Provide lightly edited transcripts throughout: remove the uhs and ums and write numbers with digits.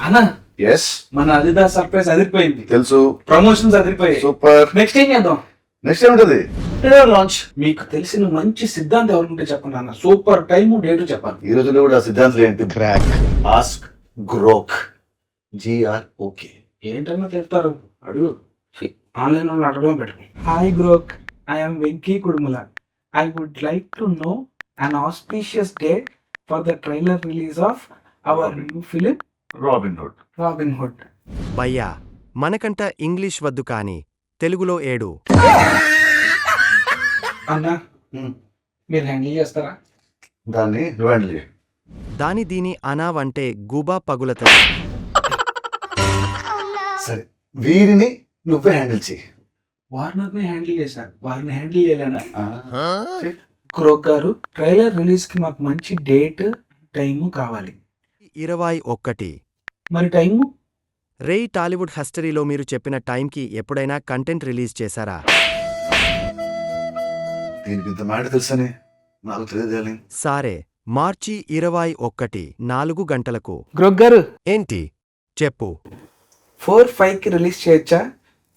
అన్నా ఎస్ మన Adidas surprise అదిరిపోయింది, తెలుసు. ప్రమోషన్స్ అదిరిపోయాయి. సూపర్. నెక్స్ట్ ఏం చేద్దాం? నెక్స్ట్ ఏముంటది? లాంచ్. మీకు తెలిసిన మంచి సిద్ధాంతం ఎవరుంటే చెప్పండి అన్న. సూపర్ టైము డేటు చెప్పాలి. ఈ రోజుల్లో కూడా ఆ సిద్ధాంతం ఏంటి? Crack, ask, Grok, GROK. ఏంటన్నా చెప్తారు? అడుగు. ఆన్లైన్ వాళ్ళు అడగడం పెట్టు. Hi Grok, I'm Venky Kudumula. I would like to know an auspicious date for the trailer release of our new film Robin Hood. Robin Hood. భయ్యా, మనకంట ఇంగ్లీష్ వద్దు కాని తెలుగులో ఏడు. అన్నా మీరు హ్యాండిల్ చేస్తారా? దాన్ని హ్యాండిల్ చేయి. దాని దీని అనావంటే గుబా పగులతది. సరే, వీరిని నువ్వే హ్యాండిల్ చేయి. వార్నర్ని హ్యాండిల్ చేశారు, వారిని హ్యాండిల్ చేయలేనా? చెయ్. క్రోక్ గారు, ట్రైలర్ రిలీజ్ కి మాకు మంచి డేట్ టైము కావాలి. 21. మరి టైము? రేయ్, టాలీవుడ్ హిస్టరీలో మీరు చెప్పిన టైంకి ఎప్పుడైనా కంటెంట్ రిలీజ్ చేశారా? దీనికి ఇంత మాట తెలుసని నాకు తెలియదు. సారే, మార్చి 21, 4 గంటలకు. క్రోక్ గారు, ఏంటి చెప్పు. 4-5 కి రిలీజ్ చేయొచ్చా?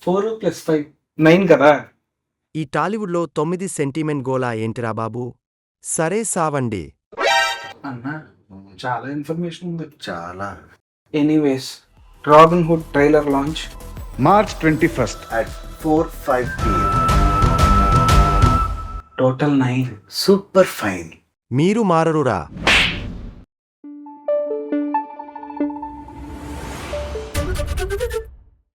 4 + 5 9 కదా. ఈ టాలీవుడ్లో 9 సెంటిమెంట్ గోలా ఏంటిరా బాబు? సరే సావండి. అన్నా చాలా ఇన్ఫర్మేషన్ ఉంది. చాలా. Anyways, robin hood trailer launch March 21st. at 4:05 PM. Total 9. Super fine. మీరు మారరురా.